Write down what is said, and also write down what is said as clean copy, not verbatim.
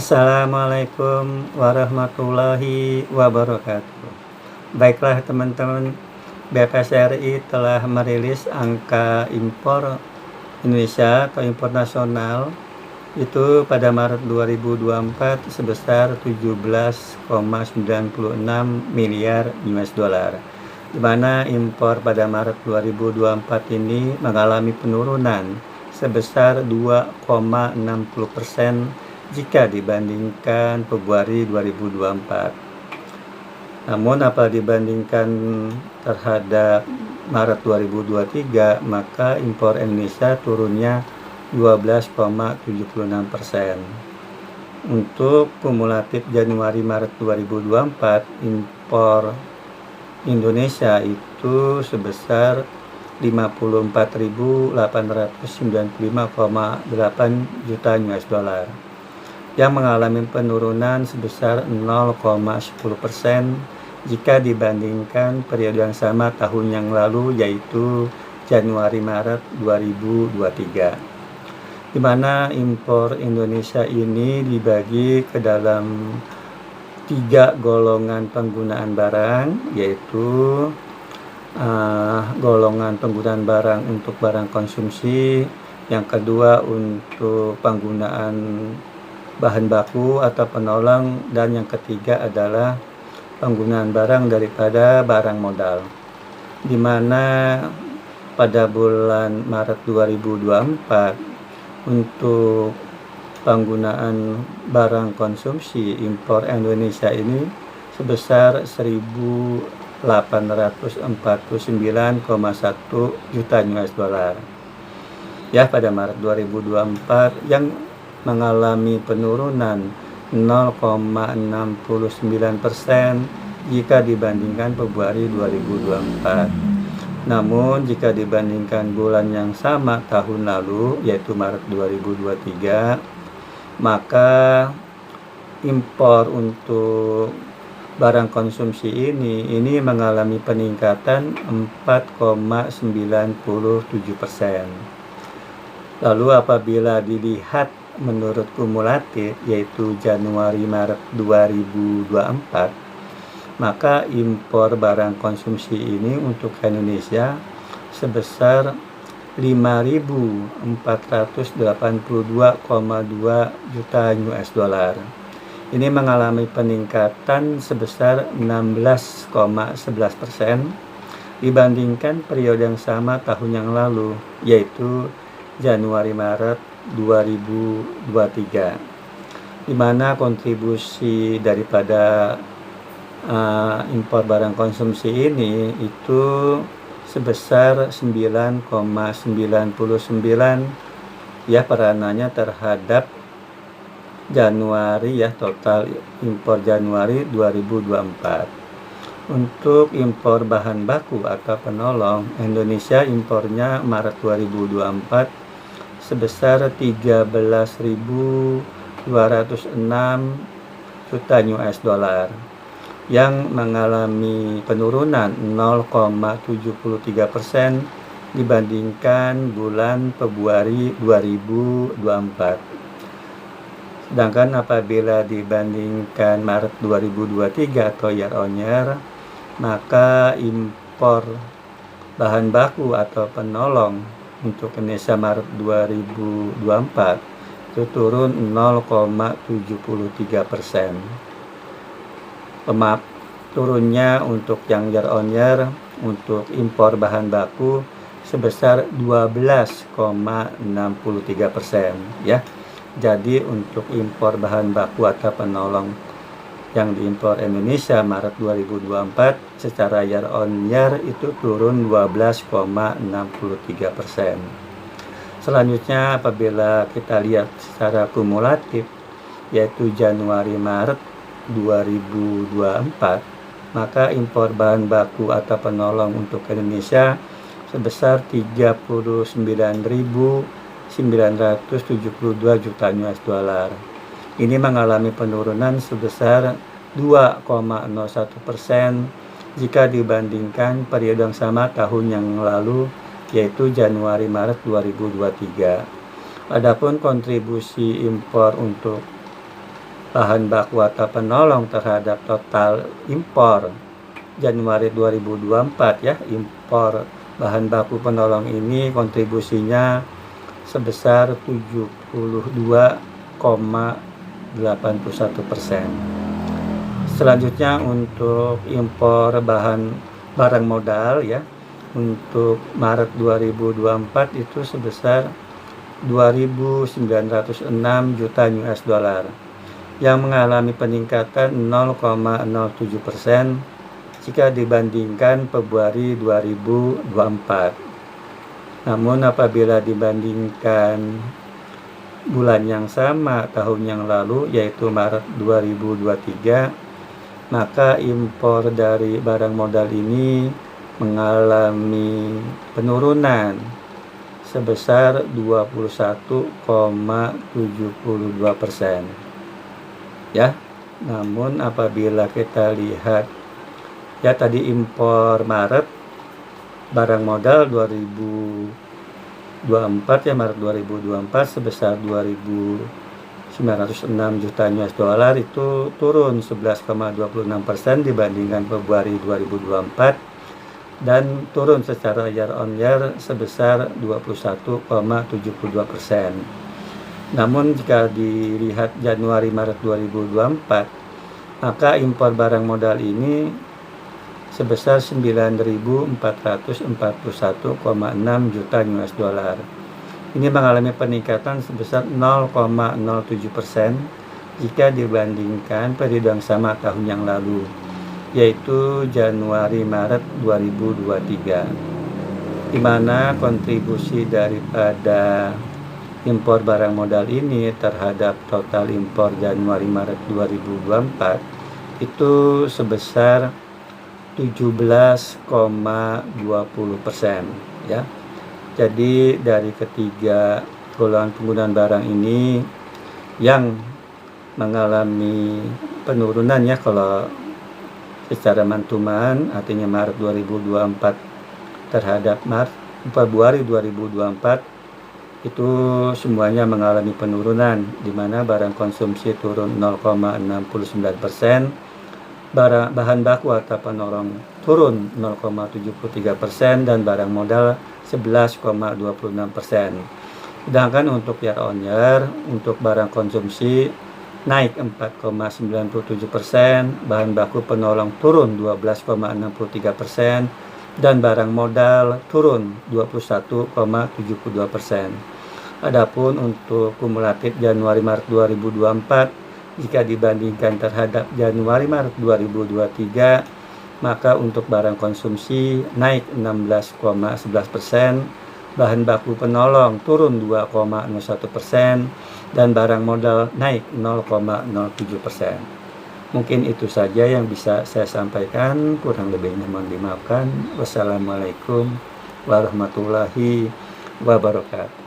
Assalamualaikum warahmatullahi wabarakatuh. Baiklah teman-teman, BPSRI telah merilis angka impor Indonesia atau impor nasional itu pada Maret 2024 sebesar 17,96 miliar US dollar, di mana impor pada Maret 2024 ini mengalami penurunan sebesar 2,60% jika dibandingkan Februari 2024. Namun apabila dibandingkan terhadap Maret 2023, maka impor Indonesia turunnya 12,76%. Untuk kumulatif Januari-Maret 2024, impor Indonesia itu sebesar 54.895,8 juta US dollar, yang mengalami penurunan sebesar 0,10% jika dibandingkan periode yang sama tahun yang lalu, yaitu Januari-Maret 2023. Di mana impor Indonesia ini dibagi ke dalam 3 golongan penggunaan barang, yaitu golongan penggunaan barang untuk barang konsumsi, yang kedua untuk penggunaan bahan baku atau penolong, dan yang ketiga adalah penggunaan barang daripada barang modal, di mana pada bulan Maret 2024 untuk penggunaan barang konsumsi impor Indonesia ini sebesar 1.849,1 juta US dollar ya pada Maret 2024, yang mengalami penurunan 0,69% jika dibandingkan Februari 2024. Namun jika dibandingkan bulan yang sama tahun lalu, yaitu Maret 2023, maka impor untuk barang konsumsi ini mengalami peningkatan 4,97%. Lalu apabila dilihat menurut kumulatif, yaitu Januari-Maret 2024, maka impor barang konsumsi ini untuk Indonesia sebesar 5.482,2 juta US dollar. Ini mengalami peningkatan sebesar 16,11% dibandingkan periode yang sama tahun yang lalu, yaitu Januari-Maret 2023, di mana kontribusi daripada impor barang konsumsi ini itu sebesar 9,99 ya peranannya terhadap Januari, ya total impor Januari 2024. Untuk impor bahan baku atau penolong, Indonesia impornya Maret 2024 sebesar 13.206 juta US dollar, yang mengalami penurunan 0,73% dibandingkan bulan Februari 2024. Sedangkan apabila dibandingkan Maret 2023 atau year on year, maka impor bahan baku atau penolong untuk Indonesia Maret 2024 itu turun 0,73%. Turunnya untuk yang year on year untuk impor bahan baku sebesar 12,63% ya. Jadi untuk impor bahan baku atau penolong yang diimpor Indonesia Maret 2024 secara year on year itu turun 12,63%. Selanjutnya apabila kita lihat secara kumulatif, yaitu Januari-Maret 2024, maka impor bahan baku atau penolong untuk Indonesia sebesar 39.972 juta US dollar. Ini mengalami penurunan sebesar 2,01% jika dibandingkan periode yang sama tahun yang lalu, yaitu Januari-Maret 2023. Adapun kontribusi impor untuk bahan baku atau penolong terhadap total impor Januari 2024 ya, impor bahan baku penolong ini kontribusinya sebesar 72,81%. Selanjutnya untuk impor barang modal ya, untuk Maret 2024 itu sebesar 2.906 juta US dollar yang mengalami peningkatan 0,07% jika dibandingkan Februari 2024. Namun apabila dibandingkan bulan yang sama tahun yang lalu, yaitu Maret 2023, maka impor dari barang modal ini mengalami penurunan sebesar 21,72%. Ya, namun apabila kita lihat ya tadi impor Maret barang modal 2024 ya, Maret 2024 sebesar 2.906 juta US dollar, itu turun 11,26% dibandingkan Februari 2024 dan turun secara year on year sebesar 21,72%. Namun jika dilihat Januari Maret 2024, maka impor barang modal ini sebesar 9.441,6 juta US dollar. Ini mengalami peningkatan sebesar 0,07% jika dibandingkan periode yang sama tahun yang lalu, yaitu Januari Maret 2023, di mana kontribusi daripada impor barang modal ini terhadap total impor Januari Maret 2024 itu sebesar 17,20% ya. Jadi dari ketiga golongan penggunaan barang ini yang mengalami penurunan ya, kalau secara man-to-man artinya Maret 2024 terhadap Februari 2024 itu semuanya mengalami penurunan, di mana barang konsumsi turun 0,69%, bahan baku atau penolong turun 0,73%, dan barang modal 11,26%. Sedangkan untuk year on year, untuk barang konsumsi naik 4,97%, bahan baku penolong turun 12,63%, dan barang modal turun 21,72%. Adapun untuk kumulatif Januari Maret 2024 jika dibandingkan terhadap Januari Maret 2023, maka untuk barang konsumsi naik 16,11%, bahan baku penolong turun 2,01%, dan barang modal naik 0,07%. Mungkin itu saja yang bisa saya sampaikan, kurang lebihnya mohon dimaafkan. Wassalamualaikum warahmatullahi wabarakatuh.